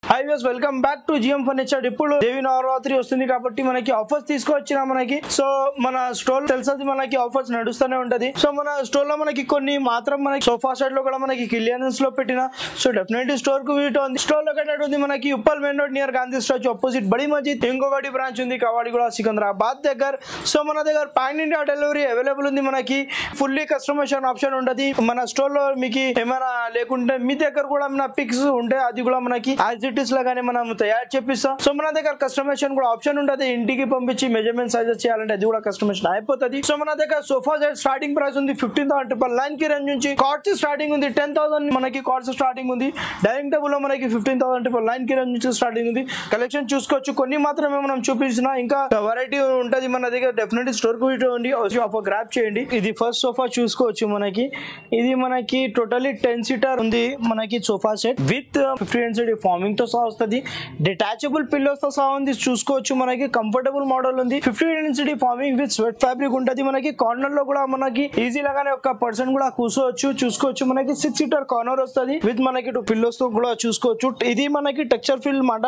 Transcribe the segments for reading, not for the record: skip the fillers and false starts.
High views welcome back to GM furniture. ఇప్పుడు దేవి నవరాత్రి వస్తుంది కాబట్టి మనకి ఆఫర్స్ తీసుకొచ్చినా మనకి. సో మన స్టోర్ తెలుసది మనకి ఆఫర్స్ నడుస్తూనే ఉంటది. సో మన స్టోర్ లో మనకి కొన్ని మాత్రం మనకి సోఫా సెట్ లో కూడా మనకి క్లియరెన్స్ లో పెట్టిన. సో డెఫినెట్లీ స్టోర్ కు విజిట్ ఉంది. స్టోర్ లొకేటెడ్ ఉంది మనకి Uppal main road near Gandhi statue opposite బడి మస్జిద్. ఇంకొకటి బ్రాంచ్ ఉంది కవాడిగూడ సికింద్రాబాద్ దగ్గర. సో మన దగ్గర పాన్ ఇండియా డెలివరీ అవైలబుల్ ఉంది మనకి. ఫుల్లీ కస్టమైజేషన్ ఆప్షన్ ఉంటది. మన స్టోర్ లో మీకు ఏమైనా లేకుంటే మీ దగ్గర కూడా మన పిక్స్ ఉంటే అది కూడా మనకి యాజిటీస్ లాగానే మనం తయారు చేపిస్తాం. సో మన దగ్గర కస్టమైజేషన్ కూడా ఆప్షన్ ఉంటది. ఇంటికి పంపించి మెజర్మెంట్ సైజెస్ చేయాలంటే అది కూడా కస్టమైజేషన్ అయిపోతుంది. సో మన దగ్గర సోఫా సెట్ స్టార్టింగ్ ప్రైస్ ఉంది 15,999 కి రేంజ్ నుంచి. కార్డ్స్ స్టార్టింగ్ ఉంది 10,000 మనకి కార్డ్స్ స్టార్టింగ్ ఉంది. డైనింగ్ టేబుల్ లో మనకి 15,999 కి రేంజ్ నుంచి స్టార్టింగ్ ఉంది. కలెక్షన్ చూసుకోవచ్చు. కొన్ని మాత్రమే మనం చూపించిన, ఇంకా వెరైటీ ఉంటది మన దగ్గర. డెఫినెట్లీ స్టోర్ కు ఉంది. ఆఫర్ గ్రాప్ చేయండి. ఇది ఫస్ట్ సోఫా చూసుకోవచ్చు మనకి. ఇది మనకి టోటలీ 10 సీటర్ ఉంది మనకి sofa set with 50 NCD farming తో సహా వస్తుంది. డిటాచబుల్ పిల్లోస్ తో సహా ఉంది చూసుకోవచ్చు మనకి. కంఫర్టబుల్ మోడల్ ఉంది. 50 NCD farming with sweat fabric ఉంటది మనకి. కార్నర్ లో కూడా మనకి ఈజీ లాగానే ఒక పర్సన్ కూడా కూర్చోవచ్చు చూసుకోవచ్చు. మనకి 6 సీటర్ కార్నర్ వస్తుంది విత్ మనకి 2 పిల్లోస్ తో కూడా చూసుకోవచ్చు. ఇది మనకి టెక్స్చర్ ఫీల్ మాట.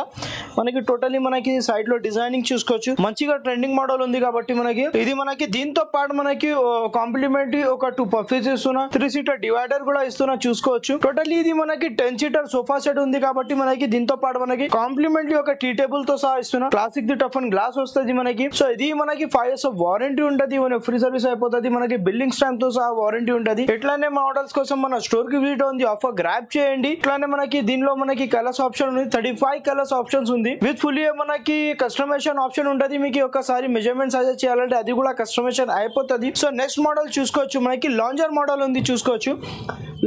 మనకి టోటలీ మనకి సైడ్ లో డిజైనింగ్ చూసుకోవచ్చు. మంచిగా ట్రెండింగ్ మోడల్ ఉంది కాబట్టి మనకి ఇది మనకి దీంతో పాటు మనకి కాంప్లిమెంటరీ ఒక 2 పఫీస్ ఇస్తున్నా. 3 సీటర్ డివైడర్ కూడా ఇస్తున్నా చూసుకోవచ్చు. టోటల్లీ ఇది మనకి 10 సీటర్ సోఫా సెట్ ఉంది కాబట్టి మనకి దీంతో పాటు మనకి కాంప్లిమెంటరీ ఒక టీ టేబుల్ తో సహా ఇస్తున్నా. Classic the tough and glass వస్తుంది మనకి. సో ఇది మనకి 5 years వారంటీ ఉంటది. ఫ్రీ సర్వీస్ అయిపోతుంది. మనకి బిల్డింగ్ స్టాంప్ తో సహా వారంటీ ఉంటది. ఇట్లానే మోడల్స్ కోసం మన స్టోర్ కి విజిట్ ఉంది. ఆఫర్ గ్రాప్ చేయండి. ఇట్లానే మనకి దీనిలో మనకి కలర్స్ ఆప్షన్ ఉంది. 35 కలర్స్ ఆప్షన్స్ ఉంది విత్ ఫుల్లీ మనకి కస్టమైజేషన్ ఆప్షన్ ఉంటది. మీకు ఒకసారి మెజర్మెంట్ సజెస్ట్ చేయాలంటే అది కూడా కస్టమైజేషన్ అయిపోతుంది. సో నెక్స్ట్ మోడల్ చూసుకోవచ్చు. మనకి లాంజర్ మోడల్ ఉంది చూసుకోవచ్చు.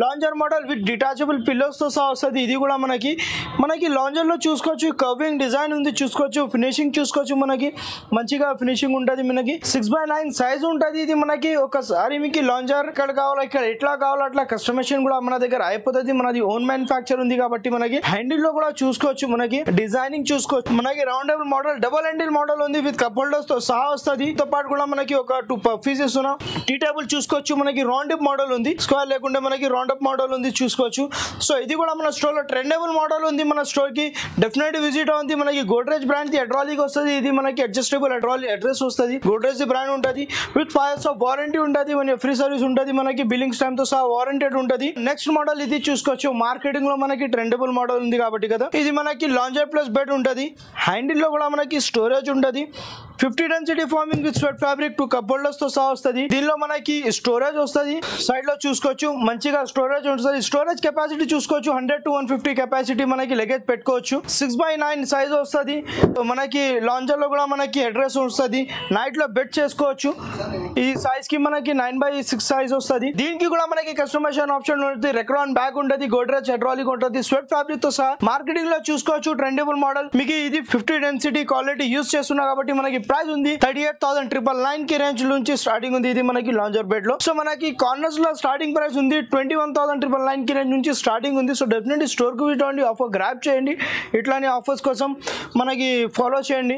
Lounger model with detachable pillows తో సహా వస్తుంది. ఇది కూడా మనకి లాంజర్ లో చూసుకోవచ్చు. కర్వింగ్ డిజైన్ ఉంది చూసుకోవచ్చు. ఫినిషింగ్ చూసుకోవచ్చు. మనకి మంచిగా ఫినిషింగ్ ఉంటది. మనకి 6x9 సైజ్ ఉంటది. ఇది మనకి ఒకసారి మీకు లాంజర్ ఇక్కడ కావాలా ఇక్కడ ఎట్లా కావాలో అట్లా కస్టమైజేషన్ కూడా మన దగ్గర అయిపోతుంది. మనది ఓన్ మ్యానుఫ్యాక్చర్ ఉంది కాబట్టి మనకి హ్యాండిల్ లో కూడా చూసుకోవచ్చు. మనకి డిజైనింగ్ చూసుకోవచ్చు. మనకి రౌండబుల్ మోడల్ డబుల్ హ్యాండిల్ మోడల్ ఉంది విత్ కప్ హోల్డర్స్ తో సహా వస్తుంది. తో పాటు కూడా మనకి ఒక 2 పఫీస్ ఇస్తున్నాం. టీ టేబుల్ చూసుకోవచ్చు. మనకి రౌండప్ మోడల్ ఉంది. స్క్వేర్ లేకుండా మనకి రౌండప్ మోడల్ ఉంది చూసుకోవచ్చు. సో ఇది కూడా మన స్టోర్ లో ట్రెండబుల్ మోడల్ ఉంది. మన స్టోర్ కి డెఫినెట్ విజిట్ ఉంది. మనకి గోడ్రేజ్ బ్రాండ్ ది అడ్రాలిక్ వస్తుంది. ఇది మనకి అడ్జస్టబుల్ అడ్రస్ వస్తుంది. గోడ్రేజ్ బ్రాండ్ ఉంటుంది విత్ 5 years వారంటీ ఉంటుంది. మన ఫ్రీ సర్వీస్ ఉంటుంది. మనకి బిల్లింగ్ స్టాంప్ తో సహా వారంటెడ్ ఉంటుంది. నెక్స్ట్ మోడల్ ఇది చూసుకోవచ్చు. మార్కెటింగ్ లో మనకి ట్రెండబుల్ మోడల్ ఉంది కాబట్టి కదా. ఇది మనకి లాంజర్ ప్లస్ బెడ్ ఉంటుంది. హ్యాండిల్ లో కూడా మనకి స్టోరేజ్ ఉంటుంది. 50 NCD farming with sweat fabric 2 cup holders తో సహా వస్తుంది. దీనిలో మనకి స్టోరేజ్ వస్తుంది. సైడ్ లో చూసుకోవచ్చు. మంచిగా స్టోరేజ్ ఉంటుంది. స్టోరేజ్ కెపాసిటీ చూసుకోవచ్చు. 100 to 150 కెపాసిటీ మనకి లగేజ్ పెట్టుకోవచ్చు. 6x9 సైజ్ వస్తుంది. మనకి లాంజర్ లో కూడా మనకి అడ్రస్ వస్తుంది. నైట్ లో బెడ్ చేసుకోవచ్చు. ఈ సైజ్ కి మనకి 9x6 సైజ్ వస్తుంది. దీనికి కూడా మనకి కస్టమైజేషన్ ఆప్షన్ ఉంటుంది. రెక్రాన్ బ్యాగ్ ఉంటుంది. గోడ్రేజ్ హైడ్రాలిక్ ఉంటుంది. స్వెట్ ఫ్యాబ్రిక్ తో సహా మార్కెటింగ్ లో చూసుకోవచ్చు. Trendable model. మీకు ఇది 50 NCD క్వాలిటీ యూజ్ చేస్తున్నా కాబట్టి మనకి ప్రైస్ ఉంది 38,999 కి రేంజ్ నుంచి స్టార్టింగ్ ఉంది. ఇది మనకి లాంజర్ బెడ్ లో. సో మనకి కార్నర్స్ లో స్టార్టింగ్ ప్రైస్ ఉంది 21,999 కి రేంజ్ నుంచి స్టార్టింగ్ ఉంది. సో డెఫినెట్లీ స్టోర్ కు విజిట్ అవ్వండి. ఆఫర్ గ్రాప్ చేయండి. ఇట్లానే ఆఫర్స్ కోసం మనకి ఫాలో చేయండి.